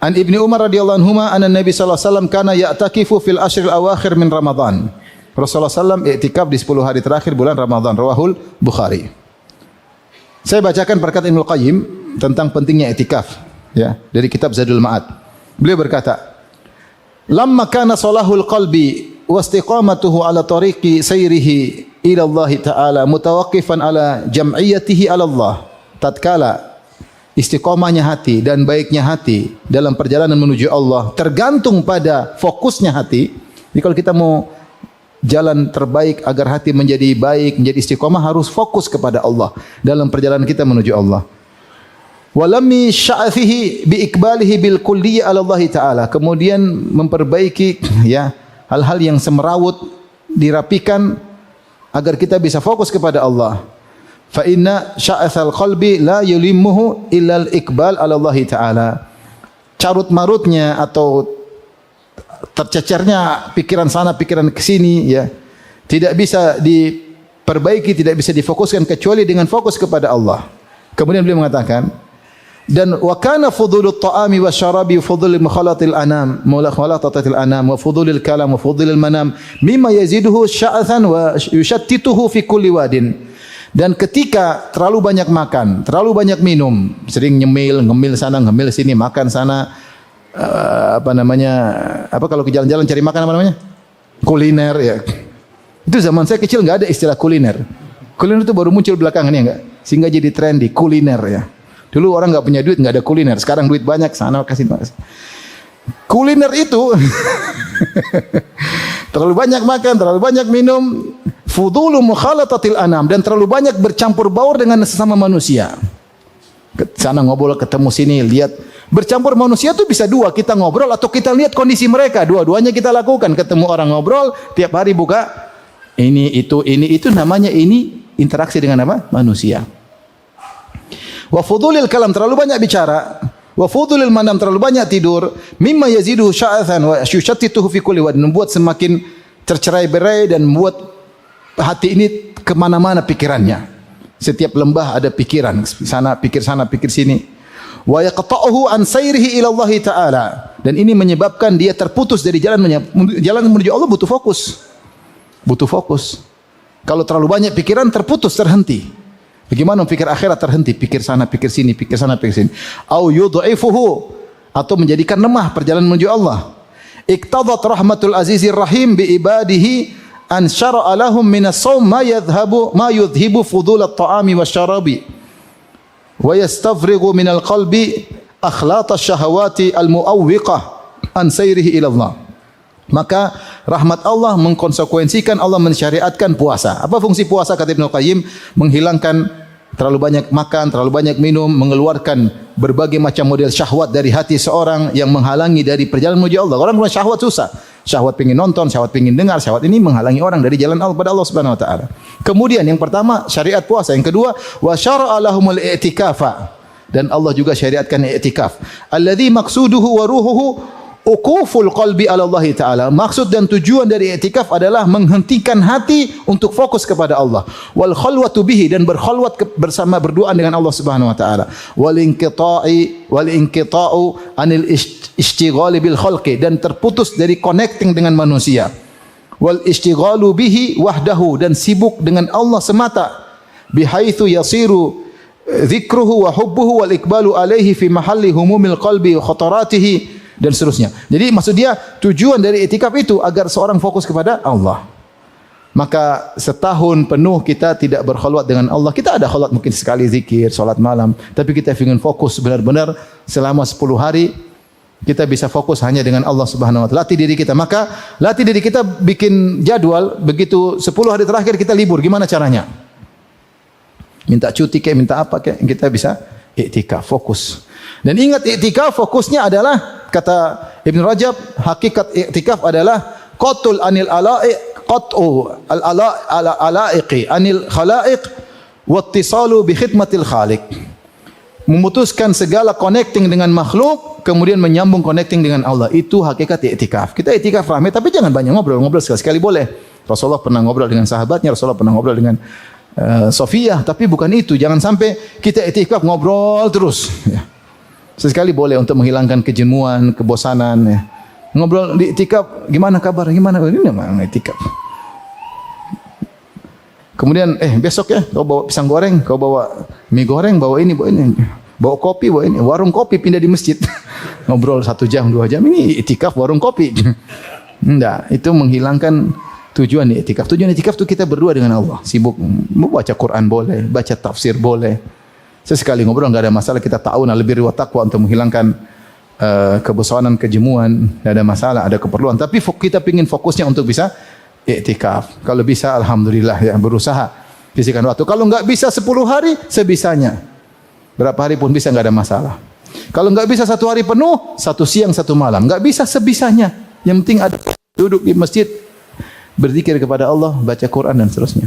An Ibni Umar radhiyallahu anhuma anna Nabi sallallahu alaihi wasallam kana ya'takifu fil ashril awakhir min Ramadan. Rasulullah sallallahu i'tikaf di 10 hari terakhir bulan Ramadan. Rawahul Bukhari. Saya bacakan perkataan Ibnu Qayyim tentang pentingnya i'tikaf ya dari kitab Zadul Ma'ad. Beliau berkata, "Lamma kana salahul qalbi wa istiqamatuhu ala tariqi sayrihi ila Allah Ta'ala mutawaqqifan ala jam'iyatihi ala Allah." Tatkala istiqomahnya hati dan baiknya hati dalam perjalanan menuju Allah tergantung pada fokusnya hati. Jadi kalau kita mau jalan terbaik agar hati menjadi baik, menjadi istiqomah, harus fokus kepada Allah dalam perjalanan kita menuju Allah. Walami sya'athihi bi iqbalihi bil kulliyyi ala Allah Ta'ala. Kemudian memperbaiki ya hal-hal yang semerawut, dirapikan agar kita bisa fokus kepada Allah. Fa inna sya'athal qalbi la yulimmuhu illa al-iqbal ala Allah Ta'ala. Carut marutnya atau tercecernya pikiran sana pikiran ke sini ya tidak bisa diperbaiki, tidak bisa difokuskan kecuali dengan fokus kepada Allah. Kemudian beliau mengatakan, dan wa kana fudhulut ta'ami wasyarabi fudhul mukhalatil anam mukhalatatil anam wa fudhulil kalam wa fudhulil manam mimma yaziduhu sya'athan wa yushattituhu fi kulli wadin. Dan ketika terlalu banyak makan, terlalu banyak minum, sering ngemil sana, ngemil sini, makan sana, apa kalau ke jalan-jalan cari makan apa namanya? Kuliner ya. Itu zaman saya kecil nggak ada istilah kuliner. Kuliner itu baru muncul belakangan ya nggak? Sehingga jadi trendy kuliner ya. Dulu orang nggak punya duit nggak ada kuliner, sekarang duit banyak sana kasih. Kuliner itu terlalu banyak makan, terlalu banyak minum, fudulu mukhalatatil anam, dan terlalu banyak bercampur baur dengan sesama manusia. Sana ngobrol ketemu sini lihat. Bercampur manusia itu bisa dua, kita ngobrol atau kita lihat kondisi mereka. Dua-duanya kita lakukan. Ketemu orang ngobrol, tiap hari buka ini itu namanya ini interaksi dengan apa? Manusia. Wa fudulil kalam, terlalu banyak bicara. Wa fudulil manam, terlalu banyak tidur. Mimma yazidu sya'athan wa yushattituhu fi kulli wad, membuat semakin tercerai-berai dan membuat hati ini kemana-mana pikirannya. Setiap lembah ada pikiran, sana pikir sini. Wa yaqta'uhu an sayrihi ila Allah Ta'ala, dan ini menyebabkan dia terputus dari jalan menuju Allah. Butuh fokus. Kalau terlalu banyak pikiran terputus, terhenti. Bagaimana pikir akhirat terhenti, pikir sana, pikir sini, pikir sana, pikir sini. Au yudha'ifuhu, atau menjadikan lemah perjalanan menuju Allah. Iqtadat rahmatul azizir rahim bi ibadihi an syara'a lahum minas shaum ma yudhibu fudul at-ta'ami wasyarabi wa yastafrighu minal qalbi akhlata syahawati al-mu'awwiqah an sayrihi ila Allah. Maka rahmat Allah mengkonsekuensikan, Allah mensyariatkan puasa. Apa fungsi puasa kata Ibnu Qayyim? Menghilangkan terlalu banyak makan, terlalu banyak minum, mengeluarkan berbagai macam model syahwat dari hati seorang yang menghalangi dari perjalanan menuju Allah. Orang punya syahwat susah. Syahwat pengin nonton, syahwat pengin dengar, syahwat ini menghalangi orang dari jalan Allah pada Allah Subhanahu wa taala. Kemudian yang pertama syariat puasa, yang kedua wa syara'a lahumul i'tikafa, dan Allah juga syariatkan i'tikaf. Alladzi maqsuduhu wa ruhuhu uquful qalbi ala Allah Ta'ala. Maksud dan tujuan dari i'tikaf adalah menghentikan hati untuk fokus kepada Allah. Wal khalwatu bihi, dan berkhalwat bersama berdoa dengan Allah Subhanahu wa taala. Wal inqita'u anil ishtighali bil khalqi, dan terputus dari connecting dengan manusia. Wal ishtighalu bihi wahdahu, dan sibuk dengan Allah semata. Bihaitsu yasiru dzikruhu wa hubbuhu wal iqbalu alaihi fi mahalli humumil qalbi wa khataratihi, dan seterusnya. Jadi maksud dia, tujuan dari i'tikaf itu agar seorang fokus kepada Allah. Maka setahun penuh kita tidak berkhalwat dengan Allah. Kita ada khalwat mungkin sekali zikir, salat malam, tapi kita ingin fokus benar-benar selama 10 hari kita bisa fokus hanya dengan Allah Subhanahu wa taala. Latih diri kita. Maka latih diri kita, bikin jadwal, begitu 10 hari terakhir kita libur, gimana caranya? Minta cuti kayak minta apa kayak, kita bisa i'tikaf, fokus. Dan ingat, i'tikaf fokusnya adalah, kata Ibn Rajab, hakikat i'tikaf adalah qatul anil ala'iq, qat'u al-ala'iqi anil khalaiq wattisalu bi khidmatil khaliq. Memutuskan segala connecting dengan makhluk, kemudian menyambung connecting dengan Allah. Itu hakikat i'tikaf. Kita i'tikaf ramai, tapi jangan banyak ngobrol. Ngobrol sekali-sekali boleh. Rasulullah pernah ngobrol dengan sahabatnya, Rasulullah pernah ngobrol dengan Sofiyah, tapi bukan itu. Jangan sampai kita i'tikaf ngobrol terus ya. Sesekali boleh untuk menghilangkan kejenuhan, kebosanan. Ya. Ngobrol di iktikaf, gimana kabar? Gimana? Ini memang iktikaf. Kemudian, besok ya, kau bawa pisang goreng, kau bawa mie goreng, bawa ini. Bawa kopi, bawa ini. Warung kopi pindah di masjid. Ngobrol 1 jam, 2 jam. Ini iktikaf warung kopi. Enggak, itu menghilangkan tujuan iktikaf. Tujuan iktikaf itu kita berdua dengan Allah. Sibuk membaca Quran boleh, baca tafsir boleh. Sesekali ngobrol enggak ada masalah. Kita ta'awun alal birri wat taqwa untuk menghilangkan kebosanan, kejemuan, tidak ada masalah, ada keperluan. Tapi kita ingin fokusnya untuk bisa iktikaf. Kalau bisa, alhamdulillah ya, berusaha sisihkan waktu. Kalau enggak bisa 10 hari, sebisanya. Berapa hari pun bisa, enggak ada masalah. Kalau enggak bisa 1 hari penuh, 1 siang 1 malam. Enggak bisa, sebisanya. Yang penting ada duduk di masjid, berzikir kepada Allah, baca Quran dan seterusnya.